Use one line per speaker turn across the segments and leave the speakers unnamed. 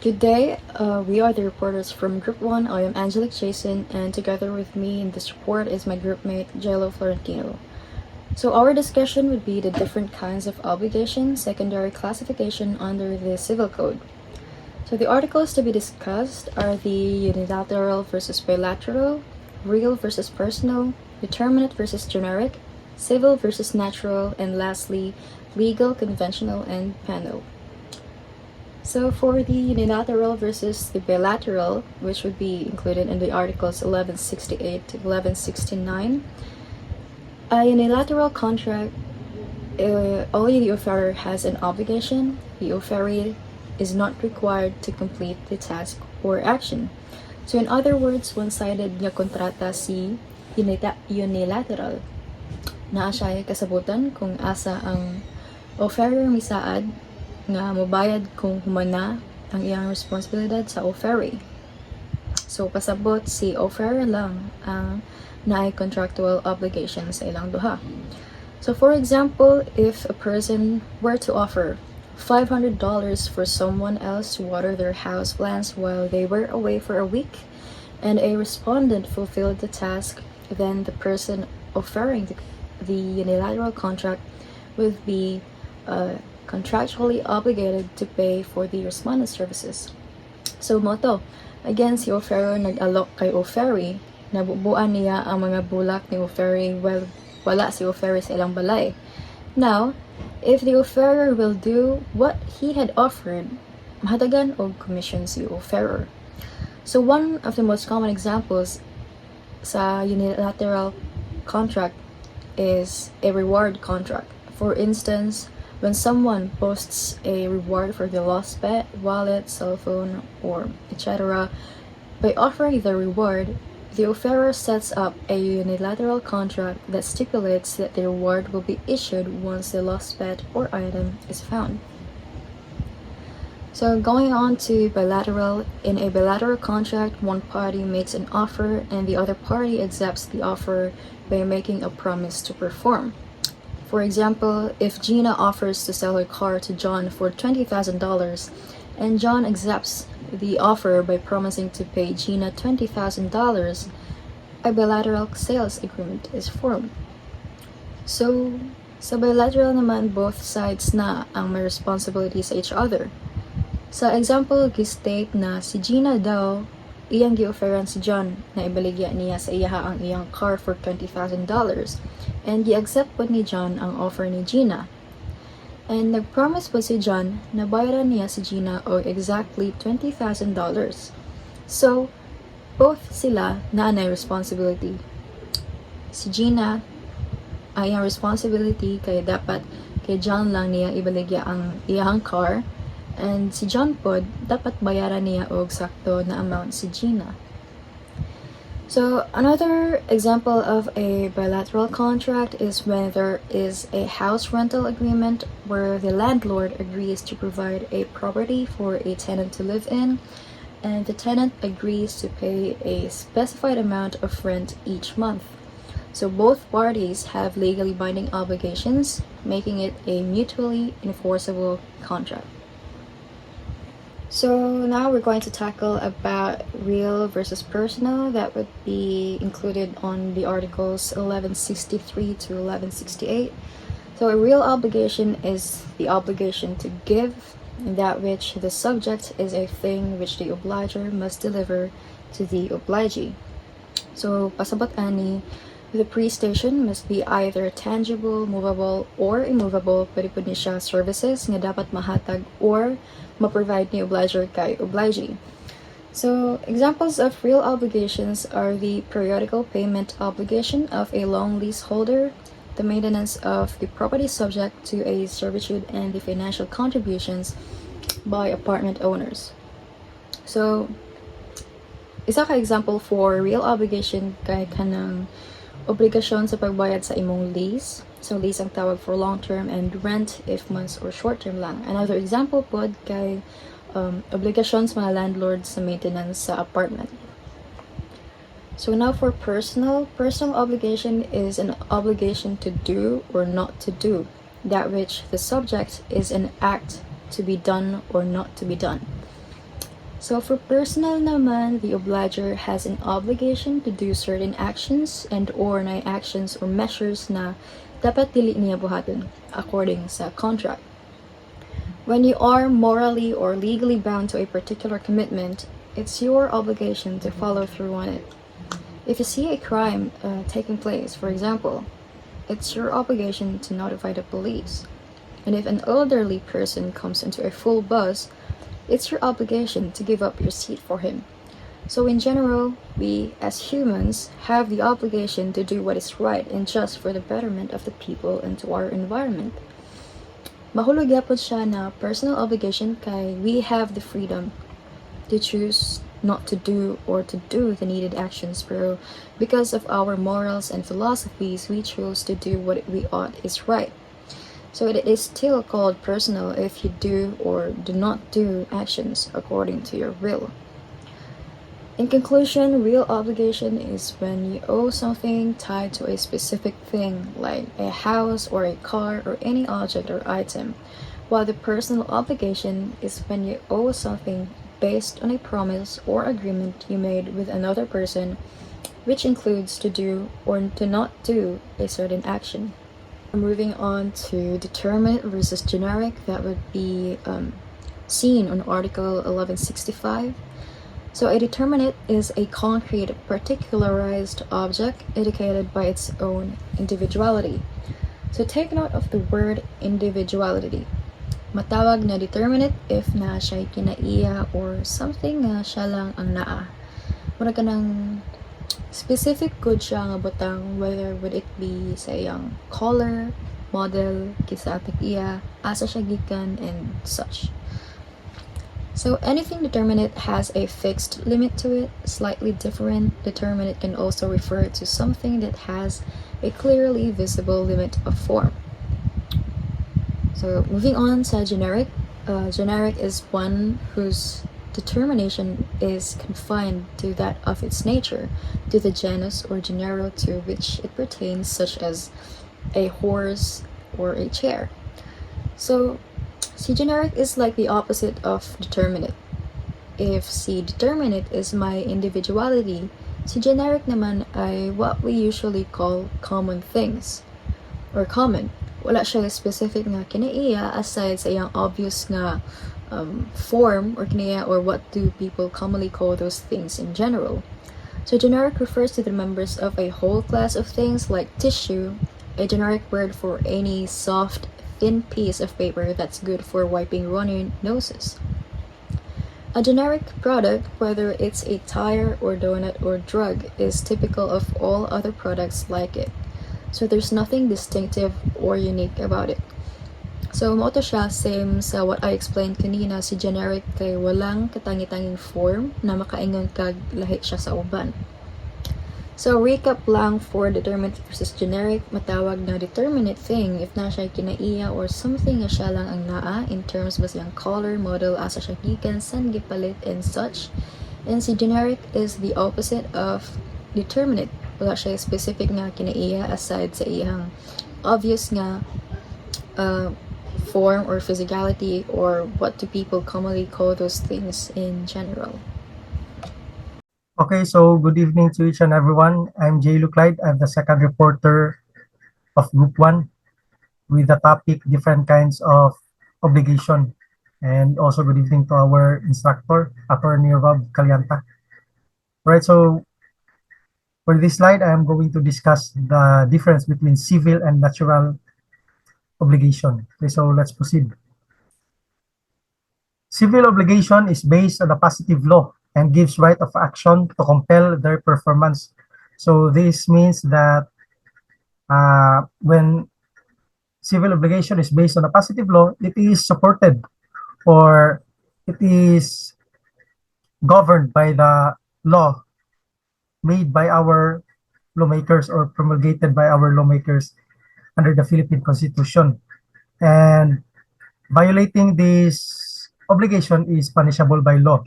Good day. We are the reporters from Group 1. I am Angelic Jason, and together with me in this report is my groupmate, Jello Florentino. So, our discussion would be the different kinds of obligation, secondary classification under the Civil Code. So, the articles to be discussed are the unilateral versus bilateral, real versus personal, determinate versus generic, civil versus natural, and lastly, legal, conventional, and penal. So for the unilateral versus the bilateral, which would be included in the Articles 1168 to 1169, a unilateral contract, only the offerer has an obligation. The offeree is not required to complete the task or action. So in other words, one-sided nga kontrata si unilateral. Naa siya kasabutan kung asa ang offerer misaad nga mobayad kung humana ang iyang responsibilidad sa offeree. So pasabot si offerer lang ang naay contractual obligation sa ilang duha. So for example, if a person were to offer $500 for someone else to water their house plants while they were away for a week, and a respondent fulfilled the task, then the person offering the unilateral contract would be contractually obligated to pay for the respondent services. So moto, again si offerer nag-alok kay offeree, nabubuan niya ang mga bulak ni offeree while wala si offeree sa ilang balay. Now, if the offerer will do what he had offered, mahatagan og commission si offerer. So one of the most common examples sa unilateral contract is a reward contract. For instance, when someone posts a reward for the lost pet, wallet, cell phone, or etc., by offering the reward, the offerer sets up a unilateral contract that stipulates that the reward will be issued once the lost pet or item is found. So going on to bilateral, in a bilateral contract, one party makes an offer and the other party accepts the offer by making a promise to perform. For example, if Gina offers to sell her car to John for $20,000 and John accepts the offer by promising to pay Gina $20,000, a bilateral sales agreement is formed. So, sa bilateral naman, both sides na ang may responsibility sa each other. Sa example, gi-state na si Gina daw iyang gi-offeran si John na ibaligya niya sa iyaha ang iyang car for $20,000 and gi-accept po ni John ang offer ni Gina. And nag-promise po si John na bayaran niya si Gina o exactly $20,000. So, both sila na may responsibility. Si Gina ay ang responsibility kay dapat kay John lang niya ibaligya ang iyang car, and si John pod dapat bayaran niya og sakto na amount si Gina. So another example of a bilateral contract is when there is a house rental agreement where the landlord agrees to provide a property for a tenant to live in, and the tenant agrees to pay a specified amount of rent each month. So both parties have legally binding obligations, making it a mutually enforceable contract. So now we're going to tackle about real versus personal. That would be included on the articles 1163 to 1168. So a real obligation is the obligation to give, in that which the subject is a thing which the obliger must deliver to the obligee. So pasabot ani, the prestation must be either tangible, movable, or immovable. Pwede po ni siya services nga dapat mahatag or ma-provide ni obliger kay obligee. So, examples of real obligations are the periodical payment obligation of a long leaseholder, the maintenance of the property subject to a servitude, and the financial contributions by apartment owners. So, isa ka example for real obligation kay kanang obligasyon sa pagbayad sa imong lease. So lease ang tawag for long-term, and rent if months or short-term lang. Another example pod kay obligations mga landlords sa maintenance sa apartment. So now for personal obligation is an obligation to do or not to do, that which the subject is an act to be done or not to be done. So for personal naman, the obliger has an obligation to do certain actions and or na actions or measures na dapat dili niya buhaton according sa contract. When you are morally or legally bound to a particular commitment, it's your obligation to follow through on it. If you see a crime taking place, for example, it's your obligation to notify the police. And if an elderly person comes into a full bus, it's your obligation to give up your seat for him. So in general, we as humans have the obligation to do what is right and just for the betterment of the people and to our environment. Mahulog yapon siya na personal obligation kay we have the freedom to choose not to do or to do the needed actions, pero because of our morals and philosophies, we chose to do what we ought is right. So it is still called personal if you do or do not do actions according to your will. In conclusion, real obligation is when you owe something tied to a specific thing, like a house or a car or any object or item, while the personal obligation is when you owe something based on a promise or agreement you made with another person, which includes to do or to not do a certain action. Moving on to determinate versus generic, that would be seen on Article 1165. So a determinate is a concrete, particularized object indicated by its own individuality. So take note of the word individuality. Matawag na determinate if na siya'y kinaiya or something nga siya lang ang naa. Mura ka ng specific good siya nga butang, whether would it be sa iyang color, model, kisa atik iya, asa siya gikan, and such. So anything determinate has a fixed limit to it. Slightly different determinate can also refer to something that has a clearly visible limit of form. So moving on to generic. Generic is one whose determination is confined to that of its nature, to the genus or genera to which it pertains, such as a horse or a chair. So si generic is like the opposite of determinate. If si determinate is my individuality, si generic naman ay what we usually call common things or common. Wala siya specific nga kinaiya aside sa iyang obvious nga form or kinaiya or what do people commonly call those things in general. So generic refers to the members of a whole class of things like tissue, a generic word for any soft, thin piece of paper that's good for wiping runny noses. A generic product, whether it's a tire or donut or drug, is typical of all other products like it. So there's nothing distinctive or unique about it. So mo to siya same sa what I explained kanina, si generic kay walang katangi-tanging form na makaingon kag lahi siya sa uban. So recap lang for determinate versus generic, matawag na determinate thing if na siya kinaiya or something nga siya lang ang naa in terms ba siyang color, model, asa siya gikan, san gipalit, and such. And si generic is the opposite of determinate. Wala siya specific nga kinaiya aside sa iyang obvious nga form or physicality or what do people commonly call those things in general.
Okay, so good evening to each and everyone. I'm Jay Luclide. I'm the second reporter of Group 1 with the topic different kinds of obligation. And also good evening to our instructor, Attorney Rob Calianta. Right, so for this slide, I am going to discuss the difference between civil and natural obligation. Okay, so let's proceed. Civil obligation is based on a positive law and gives right of action to compel their performance. So this means that when civil obligation is based on a positive law, it is supported or it is governed by the law made by our lawmakers or promulgated by our lawmakers under the Philippine Constitution. And violating this obligation is punishable by law.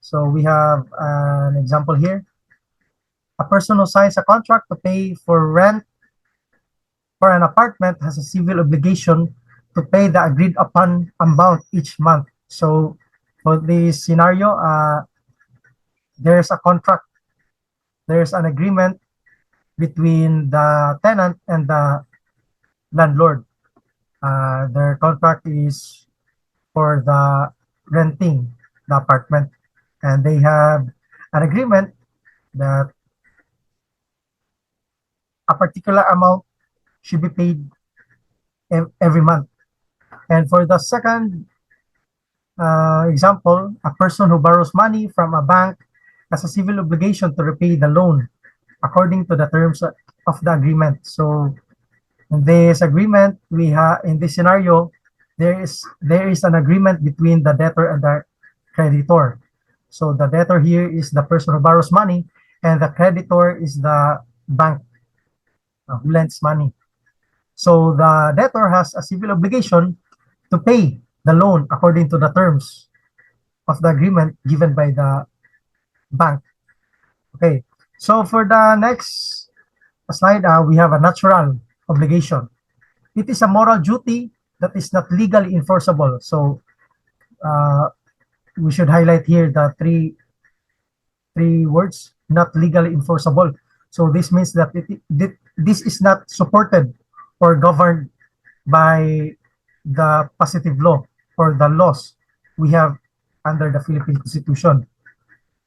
So we have an example here. A person who signs a contract to pay for rent for an apartment has a civil obligation to pay the agreed upon amount each month. So For this scenario, there's a contract, there's an agreement between the tenant and the landlord. Their contract is for the renting the apartment, and they have an agreement that a particular amount should be paid every month. And for the second example, a person who borrows money from a bank has a civil obligation to repay the loan according to the terms of the agreement. So in this agreement, we have in this scenario, there is an agreement between the debtor and the creditor. So the debtor here is the person who borrows money, and the creditor is the bank who lends money. So the debtor has a civil obligation to pay the loan according to the terms of the agreement given by the bank. Okay, so for the next slide, we have a natural obligation. It is a moral duty that is not legally enforceable. So we should highlight here the three words, not legally enforceable. So this means that this is not supported or governed by the positive law or the laws we have under the Philippine Constitution.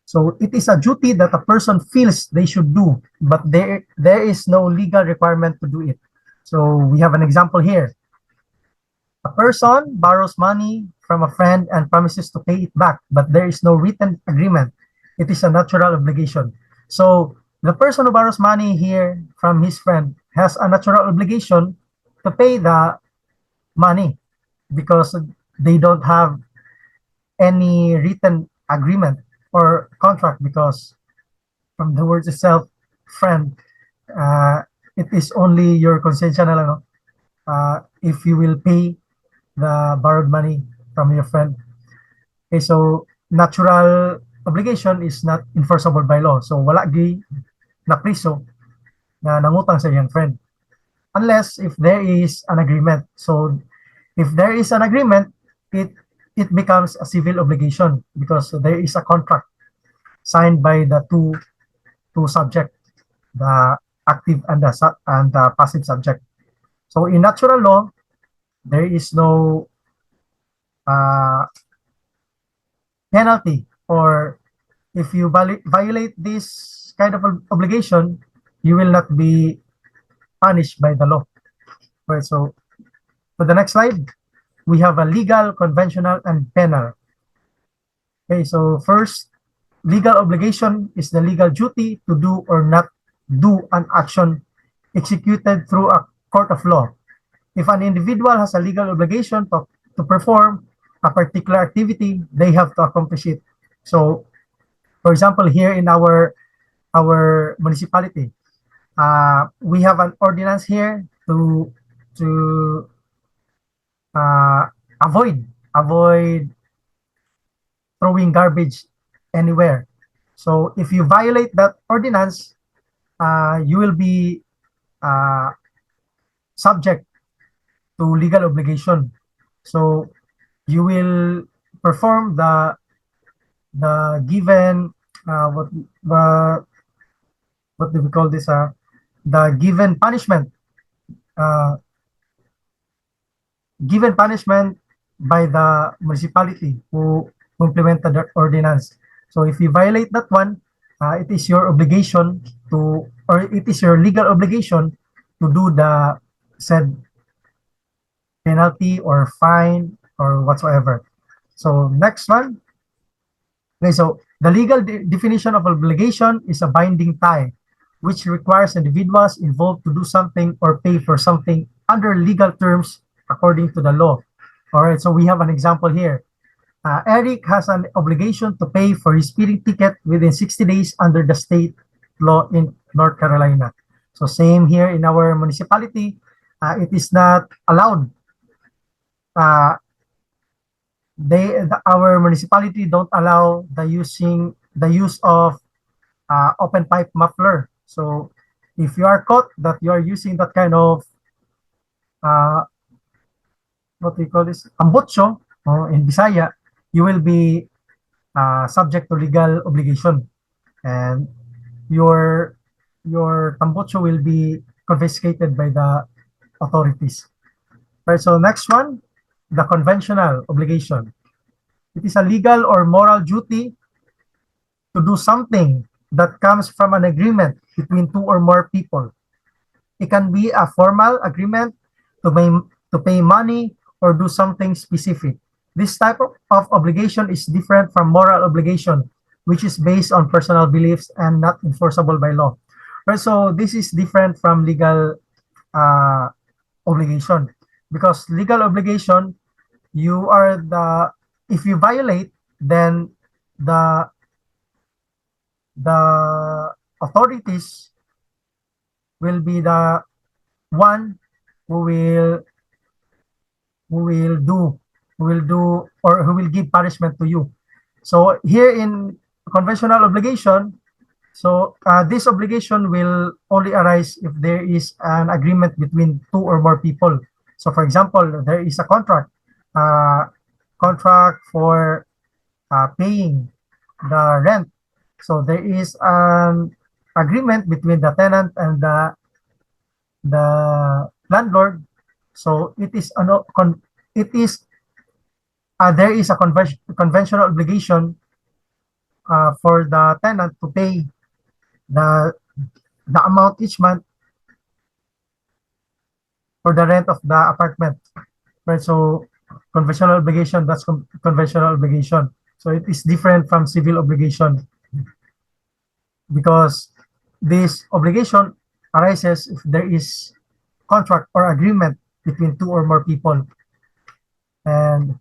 So it is a duty that a person feels they should do, but there is no legal requirement to do it. So we have an example here. A person borrows money from a friend and promises to pay it back, but there is no written agreement. It is a natural obligation. So the person who borrows money here from his friend has a natural obligation to pay the money because they don't have any written agreement or contract, because from the word itself, friend, it is only your consensual if you will pay the borrowed money from your friend. Okay, so natural obligation is not enforceable by law. So wala gi na priso na nangutang sa iyang friend unless if there is an agreement. So if there is an agreement, it becomes a civil obligation because there is a contract signed by the two subject, the active and the passive subject. So in natural law, there is no penalty, or if you violate this kind of obligation, you will not be punished by the law. Right, so for the next slide, we have a legal, conventional, and penal. Okay, so first, legal obligation is the legal duty to do or not do an action executed through a court of law. If an individual has a legal obligation to perform a particular activity, they have to accomplish it. So, for example, here in our municipality, we have an ordinance here to avoid throwing garbage anywhere. So if you violate that ordinance, you will be subject to legal obligation. So you will perform the given what do we call this? The given punishment. Given punishment by the municipality who implemented that ordinance. So if you violate that one, it is your obligation to, or it is your legal obligation to do the said penalty or fine or whatsoever. So next one. Okay, so the legal definition of obligation is a binding tie, which requires individuals involved to do something or pay for something under legal terms according to the law. All right, so we have an example here. Eric has an obligation to pay for his speeding ticket within 60 days under the state law in North Carolina. So same here in our municipality, it is not allowed. Our municipality don't allow the use of open pipe muffler. So if you are caught that you are using that kind of what do you call this, ambutso in Bisaya, you will be subject to legal obligation, and your tambucho will be confiscated by the authorities. Right, so next one, the conventional obligation. It is a legal or moral duty to do something that comes from an agreement between two or more people. It can be a formal agreement to pay money or do something specific. This type of obligation is different from moral obligation, which is based on personal beliefs and not enforceable by law. Right, so this is different from legal uh, obligation, because legal obligation, you are the if you violate, then the the authorities will be the one who will who will do who will give punishment to you. So here in conventional obligation, so this obligation will only arise if there is an agreement between two or more people. So for example, there is a uh, contract for paying the rent. So there is an agreement between the tenant and the landlord. So it is there is a conventional obligation for the tenant to pay the amount each month for the rent of the apartment. Right, so conventional obligation, that's conventional obligation. So it is different from civil obligation, because this obligation arises if there is contract or agreement between two or more people. And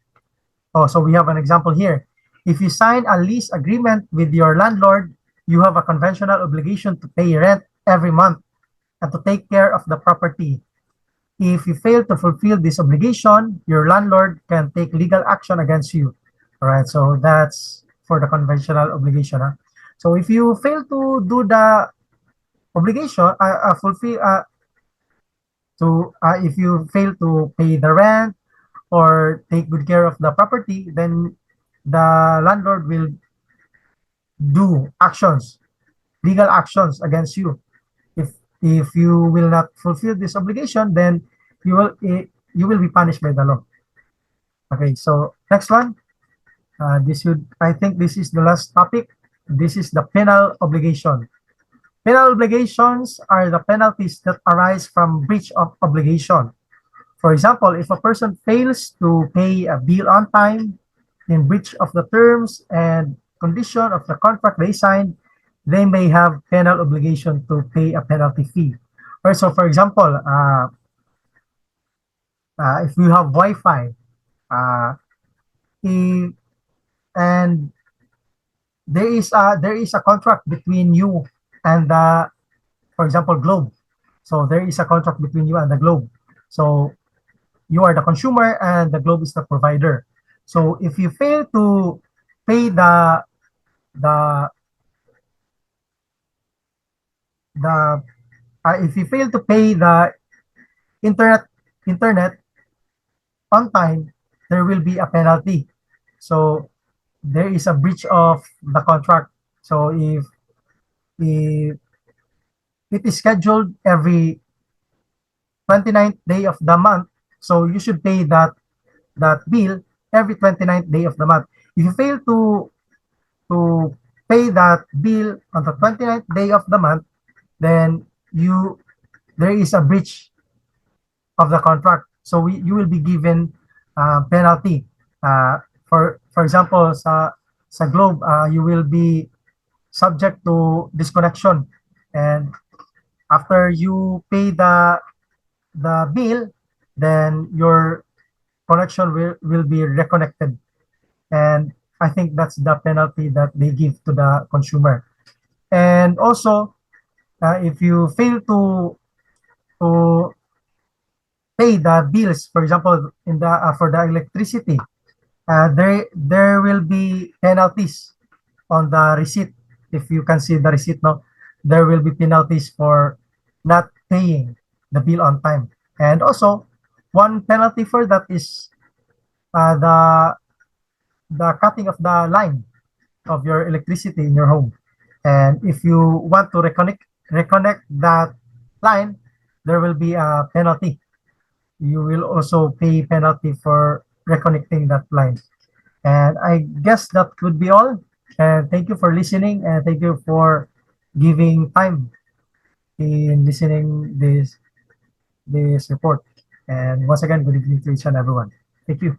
so we have an example here. If you sign a lease agreement with your landlord, you have a conventional obligation to pay rent every month and to take care of the property. If you fail to fulfill this obligation, your landlord can take legal action against you. All right, so that's for the conventional obligation. Huh? So if you fail to do the obligation, fulfill if you fail to pay the rent or take good care of the property, then the landlord will do actions, legal actions against you. If you will not fulfill this obligation, then you will be punished by the law. Okay, so next one. I think this is the last topic. This is the penal obligation. Penal obligations are the penalties that arise from breach of obligation. For example, if a person fails to pay a bill on time, in breach of the terms and condition of the contract they signed, they may have penal obligation to pay a penalty fee. Right, so for example, if you have Wi-Fi, uh, if, and there is a contract between you and the, for example, Globe. So there is a contract between you and the Globe. So you are the consumer and the Globe is the provider. So if you fail to pay the the if you fail to pay the internet on time, there will be a penalty. So there is a breach of the contract. So if it is scheduled every 29th day of the month, so you should pay that bill every 29th day of the month. If you fail to pay that bill on the 29th day of the month, then there is a breach of the contract. So you will be given penalty. For example, sa Globe, you will be subject to disconnection, and after you pay the bill, then your connection will be reconnected. And I think that's the penalty that they give to the consumer. And also, if you fail to pay the bills, for example, in the for the electricity, there will be penalties on the receipt. If you can see the receipt now, there will be penalties for not paying the bill on time. And also, one penalty for that is the the cutting of the line of your electricity in your home. And if you want to reconnect that line, there will be a penalty. You will also pay penalty for reconnecting that line. And I guess that would be all. And thank you for listening, and thank you for giving time in listening this report. And once again, good evening to each and everyone. Thank you.